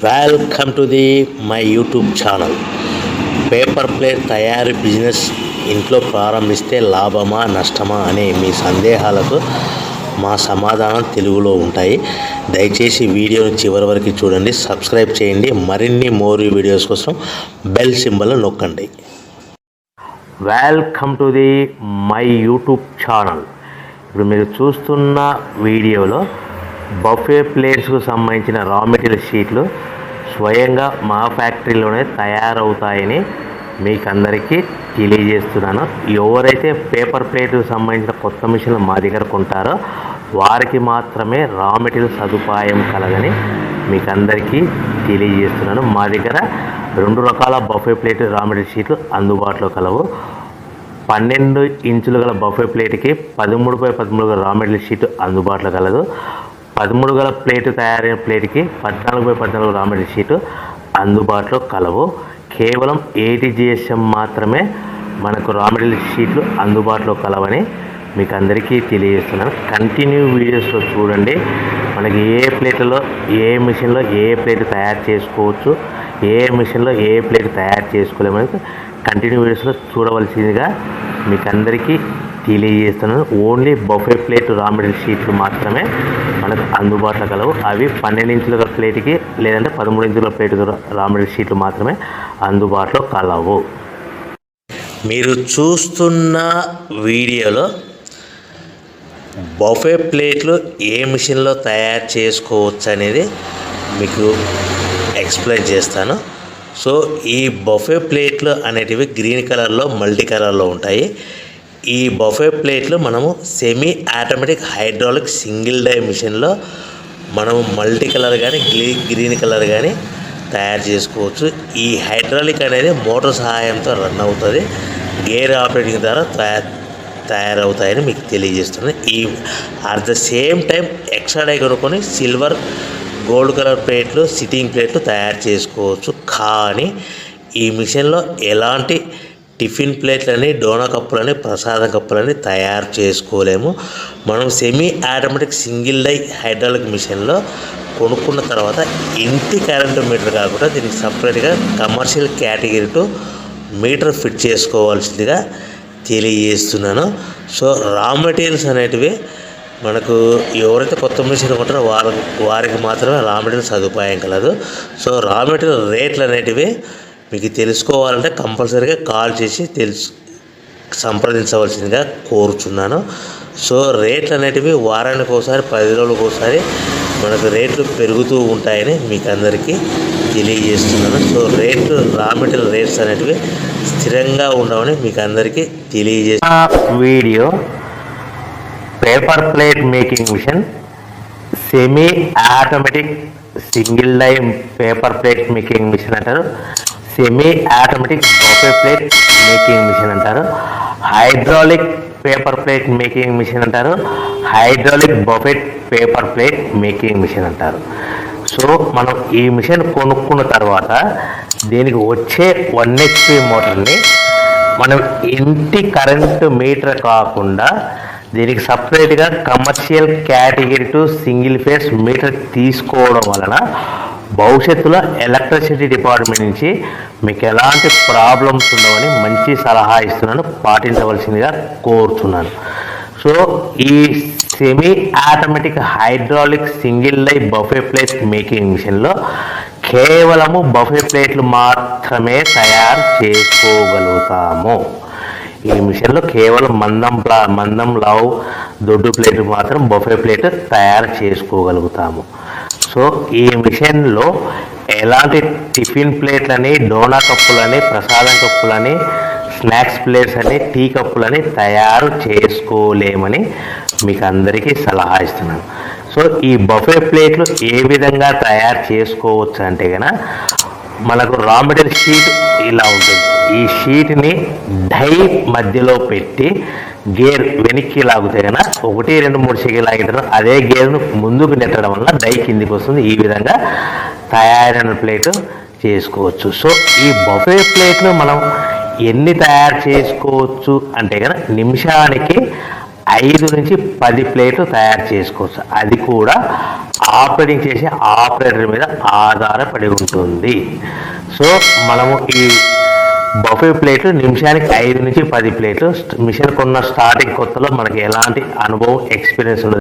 Welcome to the my YouTube channel. Paper plate తయారీ business ఇంట్లో ప్రారంభిస్తే లాభమా నష్టమా అనే మీ సందేహాలకు మా సమాధానం తెలుగులో ఉంటాయి. దయచేసి వీడియోని చివరి వరకు చూడండి, సబ్స్క్రైబ్ చేయండి. మరిన్ని వీడియోస్ కోసం బెల్ సింబల్ నొక్కండి. Welcome to the my YouTube channel. ఇప్పుడు మీరు చూస్తున్న వీడియోలో బఫే ప్లేట్స్కు సంబంధించిన రా మెటీరియల్ షీట్లు స్వయంగా మా ఫ్యాక్టరీలోనే తయారవుతాయని మీకు అందరికీ తెలియజేస్తున్నాను. ఎవరైతే పేపర్ ప్లేట్కు సంబంధించిన కొత్త మిషన్లు మా దగ్గర కొంటారో వారికి మాత్రమే రా మెటీరియల్ సదుపాయం కలగని మీకు అందరికీ తెలియజేస్తున్నాను. మా దగ్గర 2 రకాల బఫే ప్లేట్ రా మెటీరియల్ షీట్లు అందుబాటులో కలవు. 12 ఇంచులు గల బఫే ప్లేట్కి 13x13 రా మెటీరియల్ షీట్ అందుబాటులో కలదు. 13 గల ప్లేటు తయారైన ప్లేట్కి 14x14 రా మెటీరియల్ షీటు అందుబాటులో కలవు. కేవలం 80 GSM మాత్రమే మనకు రా మెటీరియల్ షీట్లు అందుబాటులో కలవని మీకు అందరికీ తెలియజేస్తున్నాను. కంటిన్యూ వీడియోస్లో చూడండి. మనకి ఏ ప్లేట్లలో ఏ మిషన్లో ఏ ప్లేట్ తయారు చేసుకోవచ్చు, ఏ మిషన్లో ఏ ప్లేట్ తయారు చేసుకోలేమని కంటిన్యూ వీడియోస్లో చూడవలసిందిగా మీకు అందరికీ తెలియజేస్తున్నాను. Only buffet plate raw material షీట్లు మాత్రమే మనకు అందుబాటులో కలవు. అవి 12 ఇంచుల ప్లేట్కి లేదంటే 13 ఇంచుల ప్లేట్ రా మెటీరియల్ షీట్లు మాత్రమే అందుబాటులో కలవు. మీరు చూస్తున్న వీడియోలో బఫే ప్లేట్లు ఏ మిషన్లో తయారు చేసుకోవచ్చు అనేది మీకు ఎక్స్ప్లెయిన్ చేస్తాను. సో ఈ బఫే ప్లేట్లు అనేటివి గ్రీన్ కలర్లో మల్టీ కలర్లో ఉంటాయి. ఈ బఫే ప్లేట్లు మనము semi automatic hydraulic single die మిషన్లో మనము మల్టీ కలర్ కానీ గ్రీన్ కలర్ కానీ తయారు చేసుకోవచ్చు. ఈ హైడ్రాలిక్ అనేది మోటార్ సహాయంతో రన్ అవుతుంది, గేర్ ఆపరేటింగ్ ద్వారా తయారవుతాయని మీకు తెలియజేస్తుంది. ఈ at the same time extra die కొనుక్కొని సిల్వర్ గోల్డ్ కలర్ ప్లేట్లు సిట్టింగ్ ప్లేట్లు తయారు చేసుకోవచ్చు. కానీ ఈ మిషన్లో ఎలాంటి టిఫిన్ ప్లేట్లని, డోనా కప్పులని, ప్రసాదం కప్పులని తయారు చేసుకోలేము. మనం semi automatic single die hydraulic మిషన్లో కొనుక్కున్న తర్వాత ఇంటి కరెంటు మీటర్ కాకుండా దీనికి సపరేట్గా commercial category two meter fit చేసుకోవాల్సిందిగా తెలియజేస్తున్నాను. సో రా మెటీరియల్స్ అనేటివి మనకు ఎవరైతే కొత్త మిషన్ కొంటారో వారికి మాత్రమే రా మెటీరియల్ సదుపాయం కలదు. సో రా మెటీరియల్ రేట్లు అనేటివి మీకు తెలుసుకోవాలంటే కంపల్సరీగా కాల్ చేసి సంప్రదించవలసిందిగా కోరుచున్నాను. సో రేట్లు అనేటివి వారానికి ఒకసారి 10 రోజులకు ఒకసారి మనకు రేట్లు పెరుగుతూ ఉంటాయని మీకు అందరికీ తెలియజేస్తున్నాను. సో రా మెటీరియల్ రేట్స్ అనేటివి స్థిరంగా ఉండవని మీకు అందరికీ video paper plate making machine semi automatic single die paper plate making machine అంటారు, semi automatic buffet plate making machine అంటారు, hydraulic paper plate making machine అంటారు, hydraulic buffet paper plate making machine అంటారు. So మనం ఈ machine కొనుక్కున్న తర్వాత దీనికి వచ్చే 1 HP మోటార్ని మనం ఇంటి కరెంటు మీటర్ కాకుండా దీనికి సపరేట్గా commercial category to single phase metre తీసుకోవడం వలన భవిష్యత్తులో ఎలక్ట్రిసిటీ డిపార్ట్మెంట్ నుంచి మీకు ఎలాంటి ప్రాబ్లమ్స్ ఉండవని మంచి సలహా ఇస్తున్నాను, పాటించవలసిందిగా కోరుతున్నాను. సో ఈ semi automatic hydraulic single die buffet plate making మిషన్లో కేవలము బఫే ప్లేట్లు మాత్రమే తయారు చేసుకోగలుగుతాము. ఈ మిషన్లో కేవలం మందం లావు దొడ్డు ప్లేట్ మాత్రం బఫే ప్లేట్ తయారు చేసుకోగలుగుతాము. సో ఈ మిషన్లో ఎలాంటి టిఫిన్ ప్లేట్లని, డోనా కప్పులని, ప్రసాదం కప్పులని, స్నాక్స్ ప్లేట్స్ అని, టీ కప్పులని తయారు చేసుకోలేమని మీకు అందరికీ సలహా ఇస్తున్నాను. సో ఈ బఫే ప్లేట్లు ఏ విధంగా తయారు చేసుకోవచ్చు అంటే కనుక మనకు రా మెటీరియల్ షీట్ ఇలా ఉంటుంది. ఈ షీట్ని డై మధ్యలో పెట్టి గేర్ వెనక్కి లాగితే కనుక 1, 2, 3 సెకండ్లు లాగిన అదే గేర్ను ముందుకు నెట్టడం వల్ల డై కిందికి వస్తుంది. ఈ విధంగా తయారైన ప్లేట్ చేసుకోవచ్చు. సో ఈ బఫే ప్లేట్లు మనం ఎన్ని తయారు చేసుకోవచ్చు అంటే కనుక నిమిషానికి 5 నుంచి 10 ప్లేట్లు తయారు చేసుకోవచ్చు. అది కూడా ఆపరేటింగ్ చేసే ఆపరేటర్ మీద ఆధారపడి ఉంటుంది. సో మనము ఈ బఫే ప్లేట్లు నిమిషానికి 5 నుంచి 10 ప్లేట్లు మిషన్ కొన్న స్టార్టింగ్ కొత్తలో మనకి ఎలాంటి అనుభవం ఎక్స్పీరియన్స్ ఉండదు.